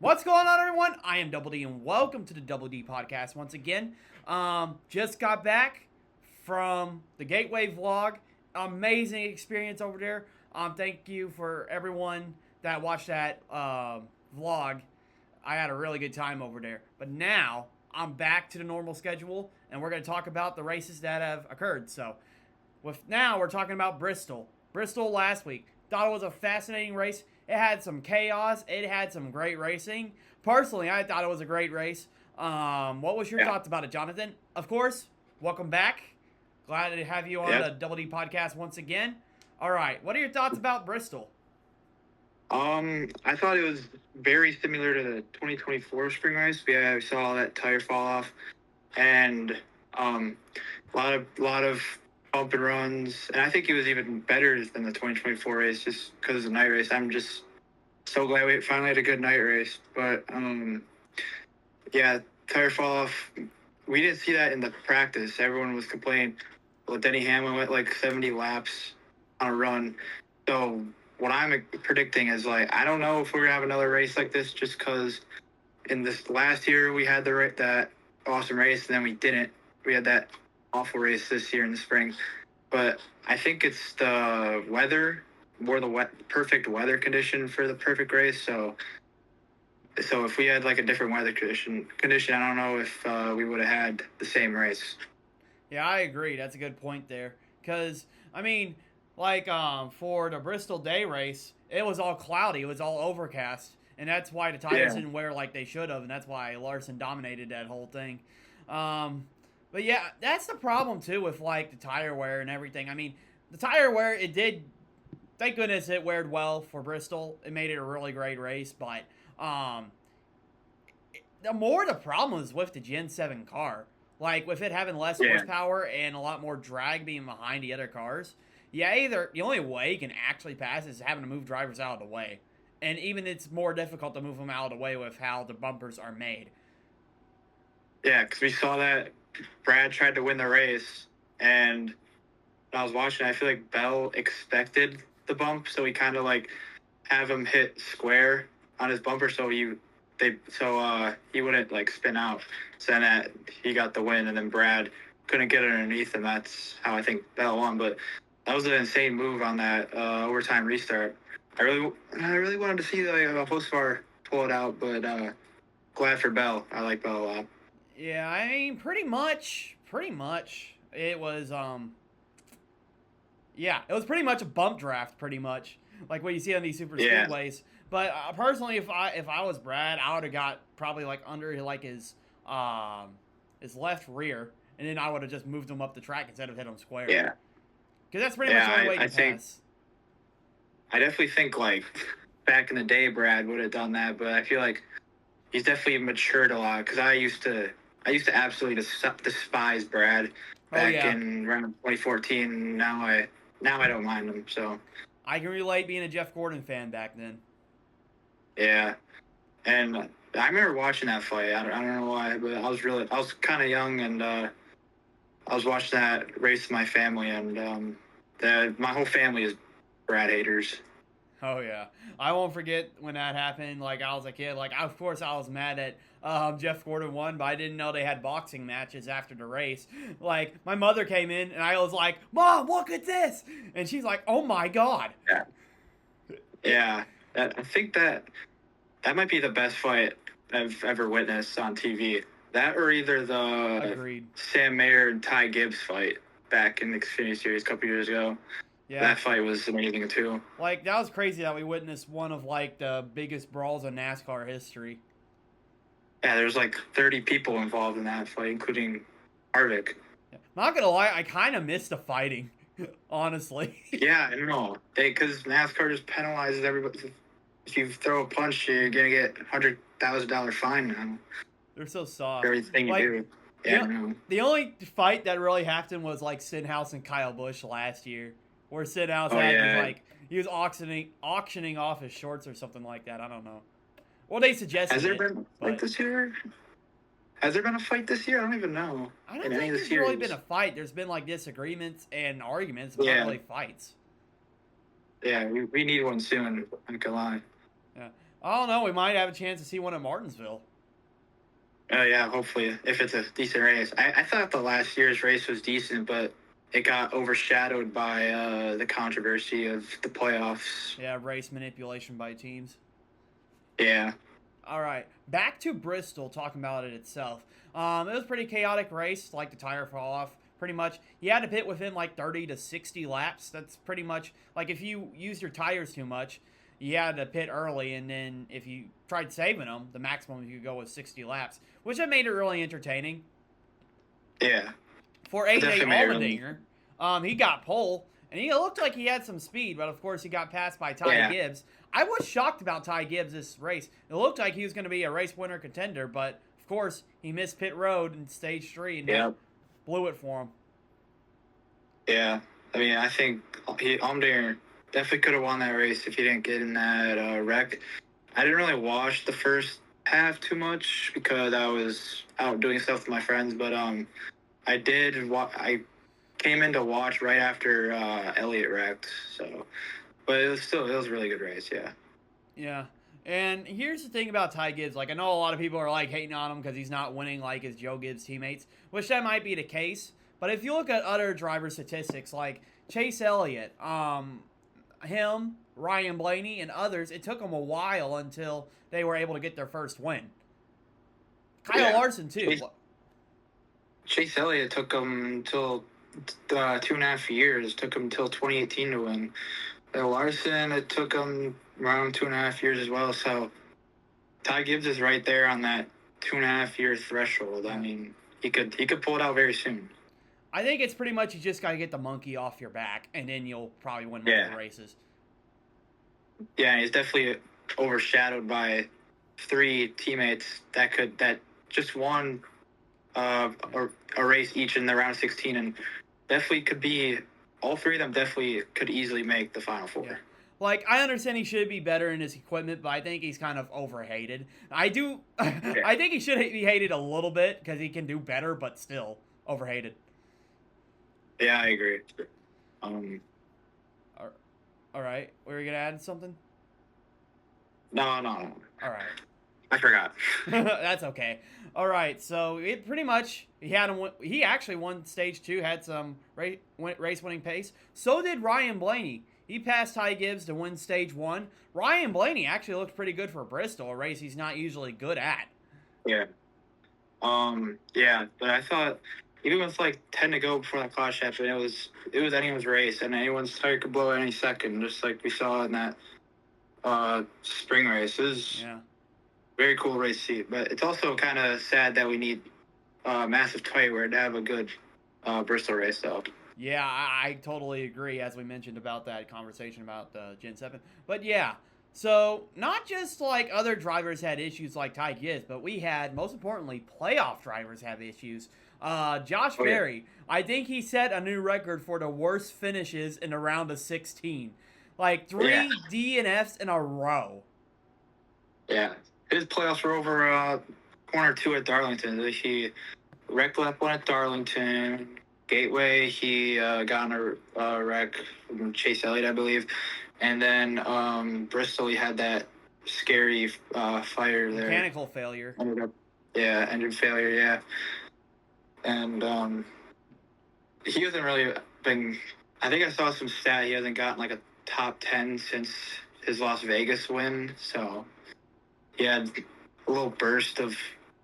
What's going on, everyone? I am Double D, and welcome to the Double D podcast once again. Just got back from the Gateway vlog. Amazing experience over there. Thank you for everyone that watched that vlog. I had a really good time over there. But now I'm back to the normal schedule, and we're going to talk about the races that have occurred. So, now we're talking about Bristol. Bristol last week. Thought it was a fascinating race. It had some chaos. It had some great racing. Personally, I thought it was a great race. What was your thoughts about it, Jonathan? Of course, welcome back. Glad to have you on the Double D podcast once again. All right, what are your thoughts about Bristol? I thought it was very similar to the 2024 spring race. We saw that tire fall off, and a lot of bump and runs, and I think it was even better than the 2024 race just because of the night race. I'm just so glad we finally had a good night race. But tire fall off. We didn't see that in the practice. Everyone was complaining. Well, Denny Hamlin went like 70 laps on a run. So what I'm predicting is, like, I don't know if we're gonna have another race like this, just because in this last year we had that awesome race, and then we didn't. We had that awful race this year in the spring. But I think it's the weather, more the perfect weather condition for the perfect race. So if we had like a different weather condition, I don't know if we would have had the same race. Yeah, I agree. That's a good point there. Because, I mean, like for the Bristol Day race, it was all cloudy. It was all overcast. And that's why the tires didn't wear like they should have. And that's why Larson dominated that whole thing. But yeah, that's the problem too with like the tire wear and everything. I mean, the tire wear, it did, thank goodness it weared well for Bristol. It made it a really great race. But the problem was with the Gen 7 car. Like, with it having less horsepower and a lot more drag being behind the other cars. Yeah, the only way you can actually pass is having to move drivers out of the way. And even it's more difficult to move them out of the way with how the bumpers are made. Yeah, because we saw that Brad tried to win the race, and when I was watching, I feel like Bell expected the bump, so he kind of like have him hit square on his bumper, so he wouldn't like spin out. So then he got the win, and then Brad couldn't get underneath him. That's how I think Bell won. But that was an insane move on that overtime restart. I really wanted to see the Hosfar pull it out, but glad for Bell. I like Bell a lot. Yeah, I mean, pretty much, it was, it was pretty much a bump draft, pretty much, like what you see on these super speedways. But personally, if I was Brad, I would have got probably like under like his left rear, and then I would have just moved him up the track instead of hit him square. Yeah, because that's pretty much the only way to pass. I definitely think like back in the day, Brad would have done that, but I feel like he's definitely matured a lot. Because I used to absolutely despise Brad back in around 2014. Now I don't mind him. So I can relate being a Jeff Gordon fan back then. Yeah, and I remember watching that fight. I don't know why, but I was kind of young, and I was watching that race with my family, and my whole family is Brad haters. Oh yeah, I won't forget when that happened. Like, I was a kid. Like, of course I was mad at Jeff Gordon won, but I didn't know they had boxing matches after the race. Like, my mother came in, and I was like, "Mom, look at this!" And she's like, "Oh my god." Yeah. I think that might be the best fight I've ever witnessed on TV. That or either the Sam Mayer and Ty Gibbs fight back in the Xfinity Series a couple years ago. Yeah. That fight was amazing too. Like, that was crazy that we witnessed one of like the biggest brawls in NASCAR history. Yeah, there's like 30 people involved in that fight, including Harvick. Yeah. Not gonna lie, I kind of missed the fighting, honestly. Yeah, I know. Because NASCAR just penalizes everybody. If you throw a punch, you're gonna get $100,000 fine now. They're so soft. Everything you do. Yeah, the only fight that really happened was like Stenhouse and Kyle Busch last year, where Stenhouse he was auctioning off his shorts or something like that. I don't know. Well, they suggested. Has there been a fight this year? Has there been a fight this year? I don't even know. I don't think there's really been a fight. There's been like disagreements and arguments, but not really fights. Yeah, we need one soon. I'm not gonna lie. Yeah, I don't know. We might have a chance to see one at Martinsville. Yeah, hopefully, if it's a decent race. I thought the last year's race was decent, but it got overshadowed by the controversy of the playoffs. Yeah, race manipulation by teams. Yeah. All right, back to Bristol, talking about it itself. It was a pretty chaotic race, like the tire fall off. Pretty much, you had to pit within like 30 to 60 laps. That's pretty much like if you use your tires too much, you had to pit early, and then if you tried saving them, the maximum you could go was 60 laps, which had made it really entertaining. Yeah. For AJ Allmendinger, he got pole, and he looked like he had some speed, but of course he got passed by Ty Gibbs. I was shocked about Ty Gibbs this race. It looked like he was going to be a race winner contender, but of course he missed pit road in stage 3 and blew it for him. Yeah, I mean, I think Allmendinger definitely could have won that race if he didn't get in that wreck. I didn't really watch the first half too much because I was out doing stuff with my friends, but I did. I came in to watch right after Elliott wrecked, so. But it was a really good race, yeah. Yeah. And here's the thing about Ty Gibbs. Like, I know a lot of people are, like, hating on him because he's not winning like his Joe Gibbs teammates, which that might be the case. But if you look at other driver statistics, like Chase Elliott, him, Ryan Blaney, and others, it took them a while until they were able to get their first win. Kyle Larson, too. Chase Elliott took him until 2.5 years. Took him until 2018 to win. Larson, it took him around 2.5 years as well. So Ty Gibbs is right there on that 2.5 year threshold. I mean, he could pull it out very soon. I think it's pretty much you just got to get the monkey off your back, and then you'll probably win more races. Yeah, he's definitely overshadowed by 3 teammates that just won a race each in the round 16, and definitely could be. All 3 of them definitely could easily make the Final 4. Yeah. Like, I understand he should be better in his equipment, but I think he's kind of overhated. I think he should be hated a little bit because he can do better, but still overhated. Yeah, I agree. All right. Were you going to add something? No. All right. I forgot. That's okay. All right, so it pretty much he actually won stage 2, had some race-winning pace. So did Ryan Blaney. He passed Ty Gibbs to win stage 1. Ryan Blaney actually looked pretty good for Bristol, a race he's not usually good at. Yeah. Yeah, but I thought even with like 10 to go before that caution happen, it was anyone's race, and anyone's tire could blow at any second, just like we saw in that spring race. It was very cool race to see, but it's also kind of sad that we need massive tire wear to have a good Bristol race, though. Yeah, I totally agree, as we mentioned about that conversation about the Gen 7. But yeah, so not just like other drivers had issues like Ty Gibbs, but we had, most importantly, playoff drivers have issues. Josh Berry, I think he set a new record for the worst finishes in a round of 16. Like 3 DNFs in a row. Yeah. His playoffs were over corner 2 at Darlington. He wrecked lap 1 at Darlington. Gateway, he got in a wreck from Chase Elliott, I believe. And then Bristol, he had that scary fire there. Mechanical failure. Engine failure, yeah. And he hasn't really been... I think I saw some stat. He hasn't gotten like a top 10 since his Las Vegas win. So he had a little burst of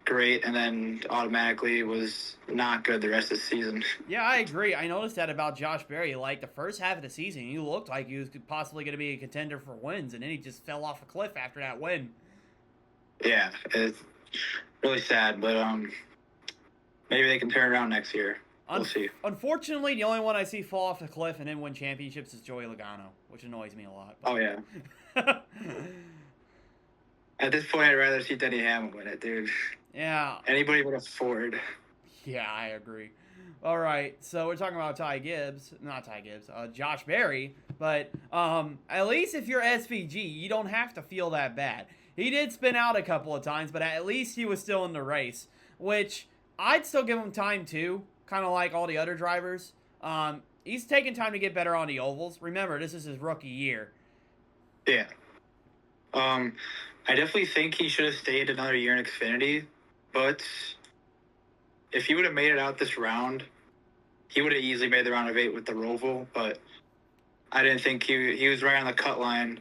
great, and then automatically was not good the rest of the season. Yeah, I agree. I noticed that about Josh Berry. Like, the first half of the season, he looked like he was possibly going to be a contender for wins, and then he just fell off a cliff after that win. Yeah, it's really sad, but maybe they can turn it around next year. We'll see. Unfortunately, the only one I see fall off the cliff and then win championships is Joey Logano, which annoys me a lot. But... Oh, yeah. At this point, I'd rather see Denny Hamlin win it, dude. Yeah. Anybody but a Ford. Yeah, I agree. All right, so we're talking about Josh Berry, but at least if you're SVG, you don't have to feel that bad. He did spin out a couple of times, but at least he was still in the race, which I'd still give him time too, kind of like all the other drivers. He's taking time to get better on the ovals. Remember, this is his rookie year. Yeah. I definitely think he should have stayed another year in Xfinity, but if he would have made it out this round, he would have easily made the round of 8 with the Roval, but I didn't think he was right on the cut line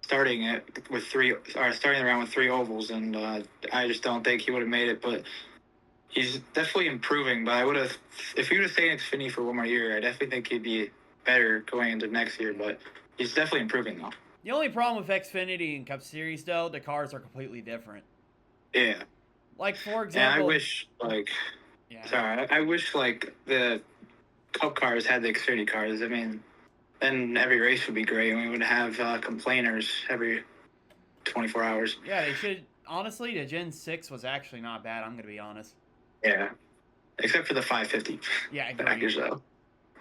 starting starting the round with 3 ovals, and I just don't think he would have made it, but he's definitely improving. But if he would have stayed in Xfinity for one more year, I definitely think he'd be better going into next year, but he's definitely improving though. The only problem with Xfinity and Cup Series, though, the cars are completely different. Yeah. Like, for And example... I wish, I wish, the Cup cars had the Xfinity cars. I mean, then every race would be great, and we would have complainers every 24 hours. Yeah, they should... Honestly, the Gen 6 was actually not bad, I'm going to be honest. Yeah. Except for the 550 package, though.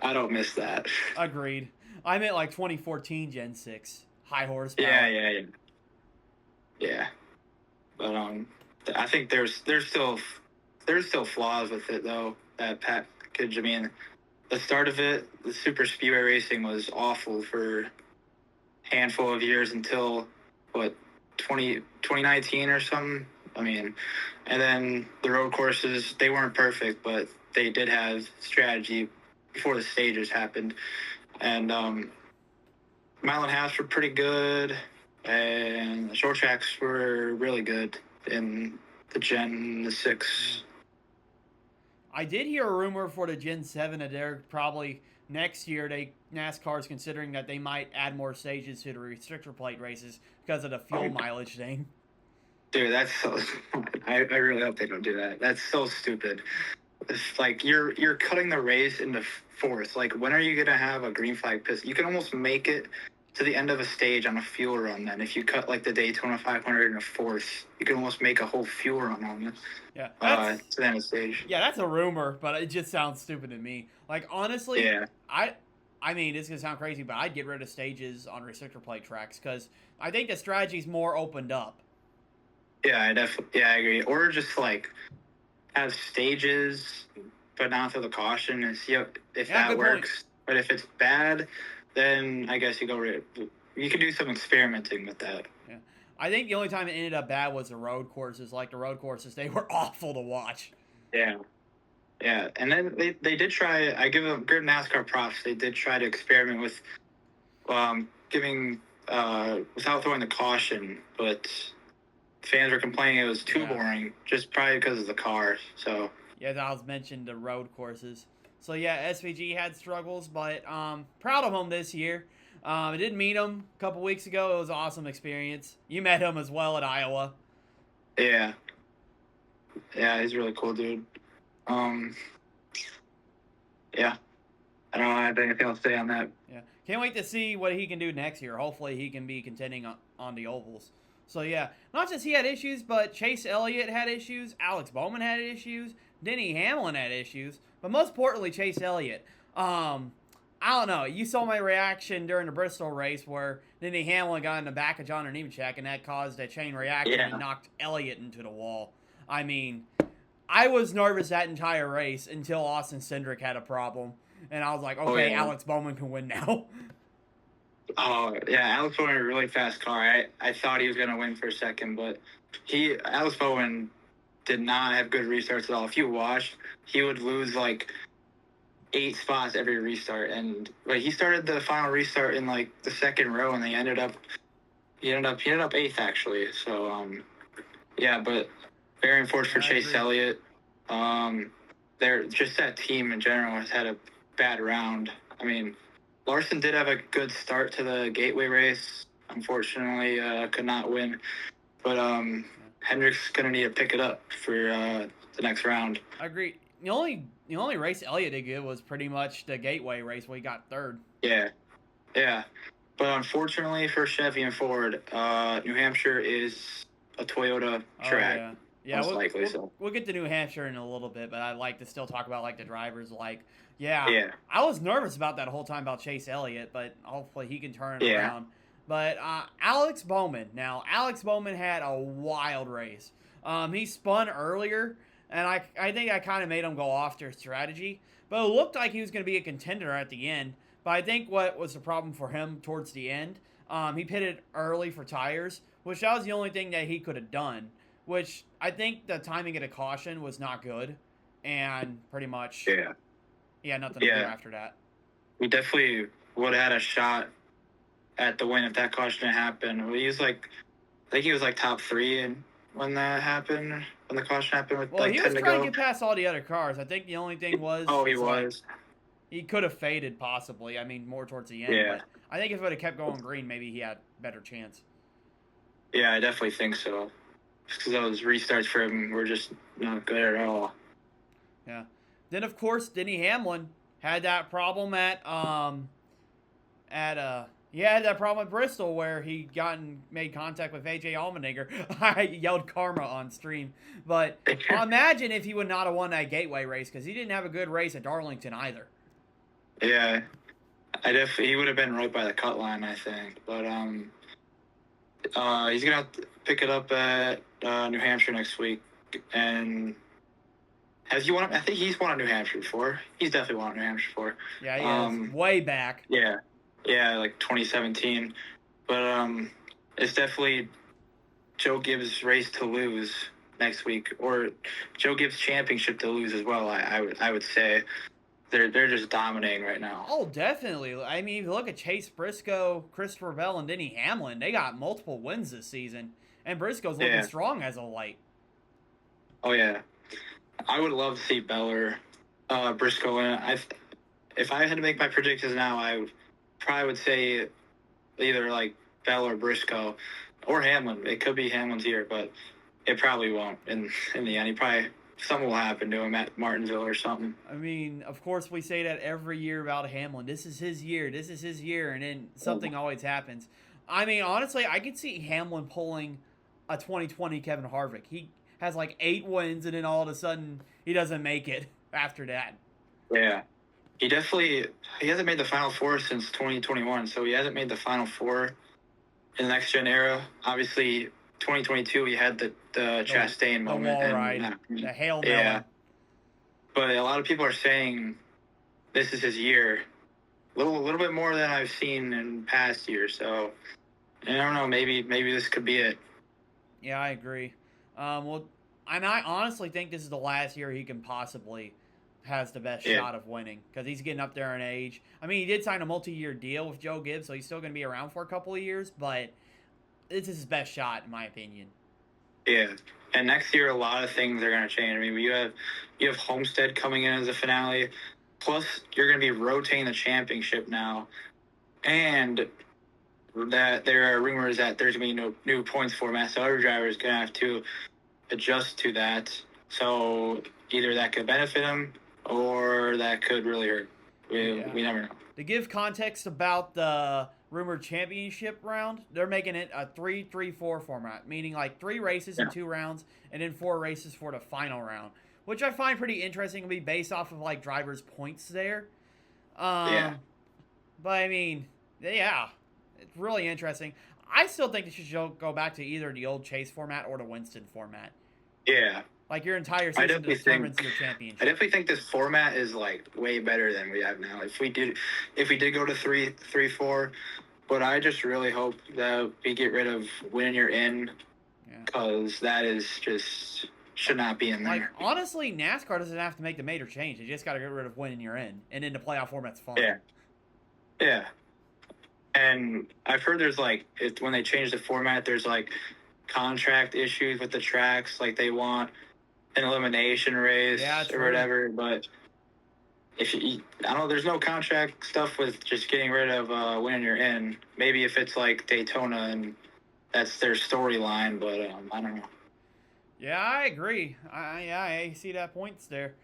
I don't miss that. Agreed. I meant, 2014 Gen 6. High horsepower. Yeah. But I think there's still flaws with it though. That package. I mean, the start of it, the super speedway racing was awful for a handful of years until 2019 or something. I mean, and then the road courses, they weren't perfect, but they did have strategy before the stages happened, and mile and a half were pretty good, and the short tracks were really good in the Gen 6. I did hear a rumor for the Gen 7 that they're probably next year, NASCAR's considering that they might add more stages to the restrictor plate races because of the fuel mileage thing. Dude, that's so... I really hope they don't do that. That's so stupid. It's you're cutting the race into fourths. When are you gonna have a green flag pit? You can almost make it to the end of a stage on a fuel run. Then, if you cut the Daytona 500 in a fourth, you can almost make a whole fuel run on this. Yeah, to the end of the stage. Yeah, that's a rumor, but it just sounds stupid to me. Honestly, yeah. I mean, it's gonna sound crazy, but I'd get rid of stages on restrictor plate tracks because I think the strategy's more opened up. Yeah, I agree. Or just have stages, but not through the caution, and see if that works. Point. But if it's bad, then I guess you can do some experimenting with that. Yeah, I think the only time it ended up bad was the road courses. The road courses, they were awful to watch. Yeah, and then they did try. I give NASCAR props. They did try to experiment with giving without throwing the caution, but fans were complaining it was too boring, just probably because of the car. So yeah, I was mentioned the road courses. So yeah, SVG had struggles, but proud of him this year. I didn't meet him a couple weeks ago. It was an awesome experience. You met him as well at Iowa. Yeah, he's a really cool dude. Yeah, I don't have anything else to say on that. Yeah, can't wait to see what he can do next year. Hopefully, he can be contending on the ovals. So yeah, not just he had issues, but Chase Elliott had issues, Alex Bowman had issues, Denny Hamlin had issues, but most importantly, Chase Elliott. I don't know. You saw my reaction during the Bristol race where Denny Hamlin got in the back of John Nemechek, and that caused a chain reaction and knocked Elliott into the wall. I mean, I was nervous that entire race until Austin Cindric had a problem, and I was like, okay, Alex Bowman can win now. Oh, yeah, Alex Bowman had a really fast car. I thought he was going to win for a second, but Alex Bowman did not have good restarts at all. If you watched, he would lose 8 spots every restart, and he started the final restart in the second row, and he ended up 8th actually. So yeah, but very unfortunate for Chase Elliott. They're just that team in general has had a bad round. I mean, Larson did have a good start to the Gateway race. Unfortunately, could not win. But Hendrick's gonna need to pick it up for the next round. I agree. The only race Elliott did good was pretty much the Gateway race where he got third. Yeah. But unfortunately for Chevy and Ford, New Hampshire is a Toyota track. Oh, yeah, we'll get to New Hampshire in a little bit, but I'd like to still talk about the drivers. I was nervous about that whole time about Chase Elliott, but hopefully he can turn it around. But Alex Bowman had a wild race. He spun earlier, and I think I kind of made him go off their strategy, but it looked like he was going to be a contender at the end. But I think what was the problem for him towards the end, he pitted early for tires, which that was the only thing that he could have done. Which I think the timing of the caution was not good, and pretty much he had nothing to do after that. We definitely would have had a shot at the win if that caution didn't happen. He was like, I think he was like top 3 and when that happened, when the caution happened with like 10 to go. Well, he was trying to get past all the other cars. I think the only thing was... he was. He could have faded, possibly. I mean, more towards the end. Yeah. But I think if it would have kept going green, maybe he had a better chance. Yeah, I definitely think so. Because those restarts for him were just not good at all. Yeah. Then, of course, Denny Hamlin had that problem he had that problem at Bristol where he made contact with AJ Allmendinger. I yelled karma on stream. But imagine if he would not have won that Gateway race because he didn't have a good race at Darlington either. Yeah. He would have been right by the cut line, I think. But he's going to have to pick it up at New Hampshire next week. And has he won? I think he's won at New Hampshire before. He's definitely won at New Hampshire before. Yeah, he is. Way back. Yeah, like 2017. But it's definitely Joe Gibbs' race to lose next week, or Joe Gibbs' championship to lose as well. I would say they're just dominating right now. Oh, definitely. I mean, if you look at Chase Briscoe, Christopher Bell, and Denny Hamlin, they got multiple wins this season, and Briscoe's looking strong as of late. Oh yeah, I would love to see Bell or Briscoe in. If I had to make my predictions now, I probably would say either like Bell or Briscoe or Hamlin. It could be Hamlin's year, but it probably won't in the end. Something will happen to him at Martinsville or something. I mean, of course, we say that every year about Hamlin. This is his year. This is his year. And then something always happens. I mean, honestly, I could see Hamlin pulling a 2020 Kevin Harvick. He has like 8 wins, and then all of a sudden, he doesn't make it after that. Yeah. He hasn't made the Final Four since 2021, so he hasn't made the Final Four in the next-gen era. Obviously, 2022, he had the Chastain moment. The wall ride. The Hail Melon. Yeah. But a lot of people are saying this is his year. A little bit more than I've seen in past years. So, I don't know. Maybe this could be it. Yeah, I agree. Well, and I honestly think this is the last year he can possibly has the best shot of winning because he's getting up there in age. I mean, he did sign a multi-year deal with Joe Gibbs, so he's still going to be around for a couple of years, but this is his best shot, in my opinion. Yeah, and next year a lot of things are going to change. I mean, you have Homestead coming in as a finale, plus you're going to be rotating the championship now, and that there are rumors that there's going to be no new points format, so every driver is going to have to adjust to that. So either that could benefit him or that could really hurt. We never know. To give context about the rumored championship round, they're making it a 3-3-4 format, meaning like 3 races in 2 rounds and then 4 races for the final round, which I find pretty interesting to be based off of like drivers' points there. But I mean, it's really interesting. I still think they should go back to either the old Chase format or the Winston format. Yeah. Like your entire season determines your championship. I definitely think this format is like way better than we have now. If we did go to 3-3-4, but I just really hope that we get rid of when you're in, because that is just should not be in there. Like honestly, NASCAR doesn't have to make the major change. They just got to get rid of when you're in, and then the playoff format's fine. Yeah. And I've heard there's like when they change the format, there's like contract issues with the tracks, like they want an elimination race or whatever. But I don't know, there's no contract stuff with just getting rid of when you're in. Maybe if it's like Daytona and that's their storyline, but I don't know. Yeah, I agree. I see that points there.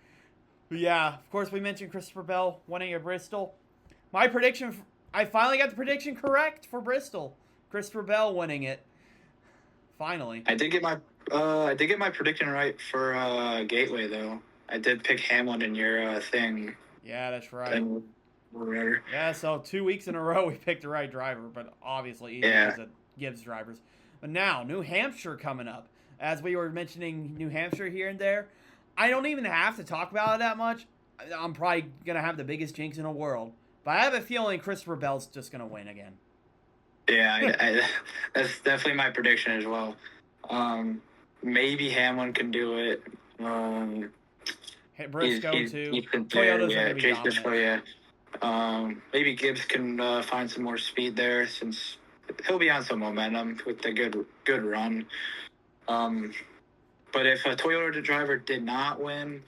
But yeah, of course we mentioned Christopher Bell winning at Bristol. My prediction, I finally got the prediction correct for Bristol. Christopher Bell winning it. Finally. I did get my prediction right for Gateway though. I did pick Hamlin in your thing. Yeah, that's right. Yeah, so 2 weeks in a row we picked the right driver, but obviously easy because it gives drivers. But now, New Hampshire coming up. As we were mentioning New Hampshire here and there, I don't even have to talk about it that much. I'm probably going to have the biggest jinx in the world. But I have a feeling Christopher Bell's just going to win again. Yeah, that's definitely my prediction as well. Maybe Hamlin can do it. Briscoe too. He's been there. Toyotas are Yeah, going to be Chase dominant. Briscoe. Yeah. Maybe Gibbs can find some more speed there since he'll be on some momentum with the good run. But if a Toyota driver did not win,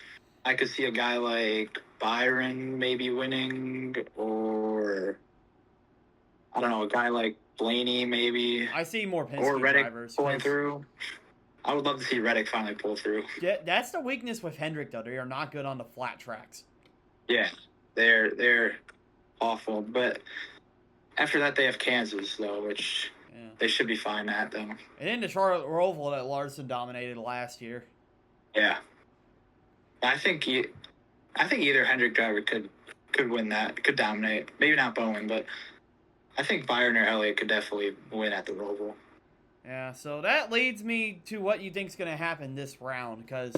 I could see a guy like Byron maybe winning, or I don't know, a guy like Blaney maybe, I see more or Penske Reddick drivers. pulling through. I would love to see Reddick finally pull through. That's the weakness with Hendrick, though. They are not good on the flat tracks. Yeah, they're awful. But after that, they have Kansas though, which they should be fine at though. And then the Charlotte Roval that Larson dominated last year. Yeah, I think either Hendrick driver could win that, could dominate. Maybe not Bowen, but I think Byron or Elliott could definitely win at the Roval. Yeah, so that leads me to what you think's going to happen this round, because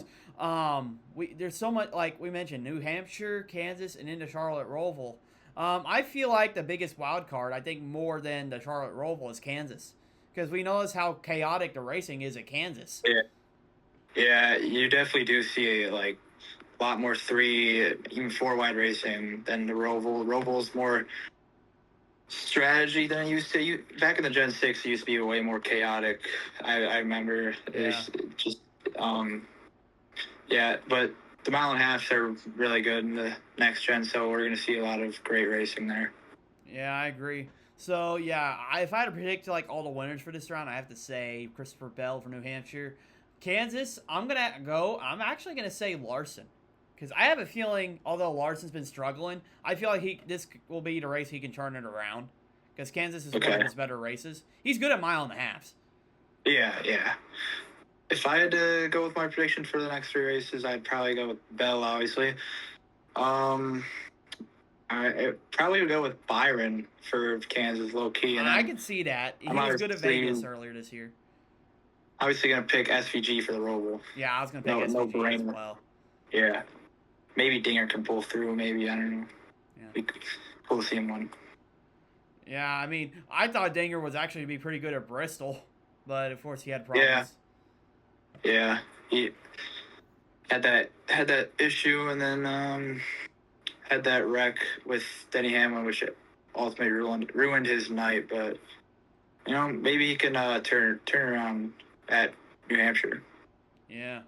there's so much, like we mentioned, New Hampshire, Kansas, and into Charlotte Roval. I feel like the biggest wild card, I think more than the Charlotte Roval, is Kansas, because we notice how chaotic the racing is at Kansas. Yeah, you definitely do see like a lot more 3, even 4 wide racing than the Roval. Roval's more strategy than it used to. Back in the Gen 6, it used to be way more chaotic. I remember. It's just but the mile and a halves are really good in the next gen, so we're going to see a lot of great racing there. Yeah, I agree. So yeah, if I had to predict like all the winners for this round, I have to say Christopher Bell for New Hampshire. Kansas, I'm actually gonna say Larson, because I have a feeling, although Larson's been struggling, I feel like this will be the race he can turn it around, because Kansas is one of his better races. He's good at mile and a halves. Yeah. If I had to go with my prediction for the next 3 races, I'd probably go with Bell, obviously. I probably would go with Byron for Kansas, low key. And I can see that. He was good at Vegas earlier this year. Obviously going to pick SVG for the Roval. Yeah, I was going to pick SVG as well. Yeah. Maybe Dinger can pull through, maybe. I don't know. Yeah. We'll see him win. Yeah, I mean, I thought Dinger was actually going to be pretty good at Bristol, but of course he had problems. Yeah. He had that issue, and then had that wreck with Denny Hamlin, which ultimately ruined his night. But maybe he can turn around at New Hampshire. Yeah.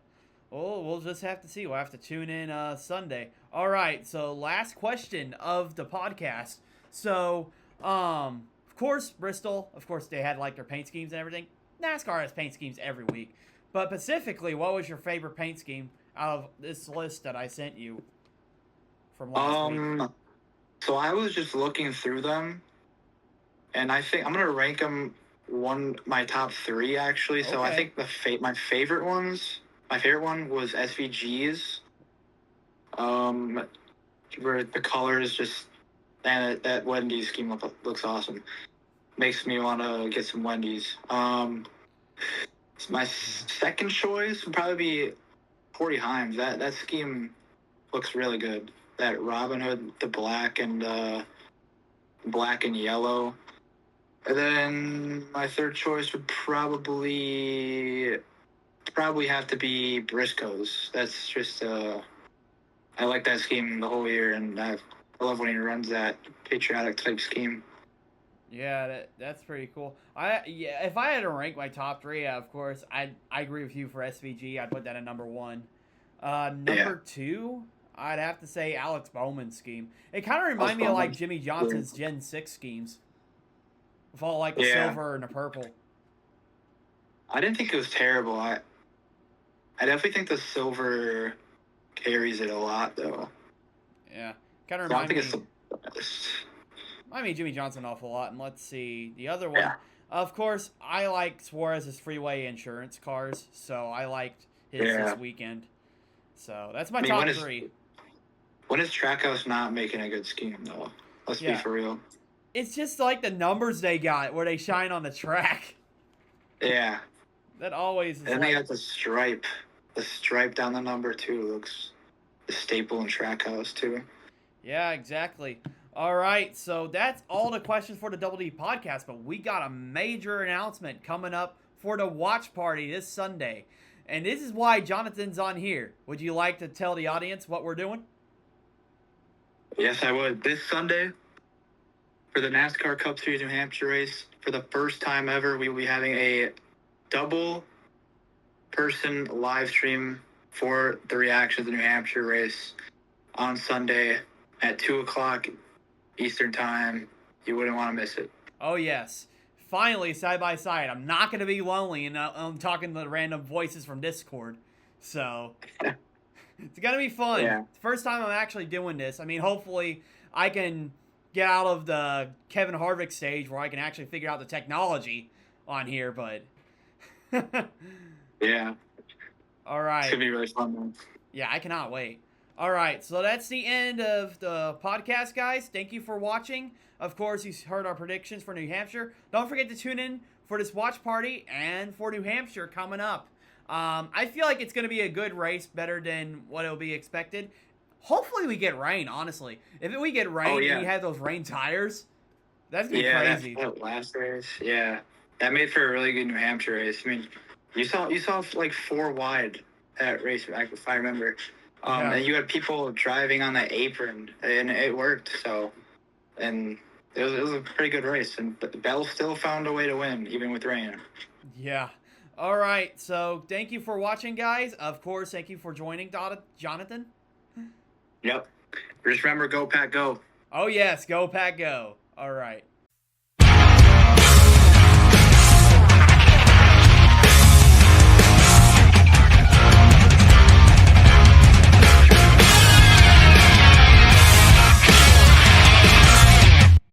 Well, we'll just have to see. We'll have to tune in Sunday. All right. So last question of the podcast. So, of course, Bristol. Of course, they had like their paint schemes and everything. NASCAR has paint schemes every week. But specifically, what was your favorite paint scheme out of this list that I sent you from last week? So I was just looking through them, and I think I'm gonna rank them my top 3 actually. Okay. So I think my favorite one was SVG's. Where the colors just, and that Wendy's scheme looks awesome. Makes me want to get some Wendy's. My second choice would probably be 40 Himes. That scheme looks really good. That Robin Hood, the black and yellow. And then my third choice would probably have to be Briscoe's. That's just I like that scheme the whole year, and I love when he runs that patriotic type scheme. Yeah, that's pretty cool. If I had to rank my top 3, of course, I agree with you for SVG. I'd put that at number 1. Number 2, I'd have to say Alex Bowman's scheme. It kind of reminds me of like Jimmy Johnson's Gen 6 schemes, with all like the silver and the purple. I didn't think it was terrible. I definitely think the silver carries it a lot, though. Yeah, kind of reminds me. I mean, Jimmy Johnson an awful lot. And let's see. The other one, of course, I like Suarez's freeway insurance cars, so I liked his this weekend. So that's my top 3. When is Trackhouse not making a good scheme, though? Let's be for real. It's just like the numbers they got where they shine on the track. Yeah. That always is. And they got the stripe. The stripe down the number, too, looks a staple in Trackhouse, too. Yeah, exactly. All right, so that's all the questions for the Double D podcast, but we got a major announcement coming up for the watch party this Sunday. And this is why Jonathan's on here. Would you like to tell the audience what we're doing? Yes, I would. This Sunday, for the NASCAR Cup Series New Hampshire race, for the first time ever, we will be having a double person live stream for the reaction to the New Hampshire race on Sunday at 2 o'clock Eastern Time. You wouldn't want to miss it. Oh, yes. Finally, side by side. I'm not going to be lonely, and I'm talking to the random voices from Discord. So, it's going to be fun. Yeah. First time I'm actually doing this. I mean, hopefully I can get out of the Kevin Harvick stage where I can actually figure out the technology on here, but... Yeah. All right. It's going to be really fun, man. Yeah, I cannot wait. All right, so that's the end of the podcast, guys. Thank you for watching. Of course, you heard our predictions for New Hampshire. Don't forget to tune in for this watch party and for New Hampshire coming up. I feel like it's going to be a good race, better than what it'll be expected. Hopefully we get rain, honestly. If we get rain and you have those rain tires, that's going to be crazy. That last race, that made for a really good New Hampshire race. I mean, you saw like 4 wide that race, if I remember. And you had people driving on the apron, and it worked. So, and it was a pretty good race. And Bell still found a way to win, even with rain. Yeah. All right. So, thank you for watching, guys. Of course, thank you for joining, Jonathan. Yep. Just remember, go Pack, go. Oh yes, go Pack, go. All right.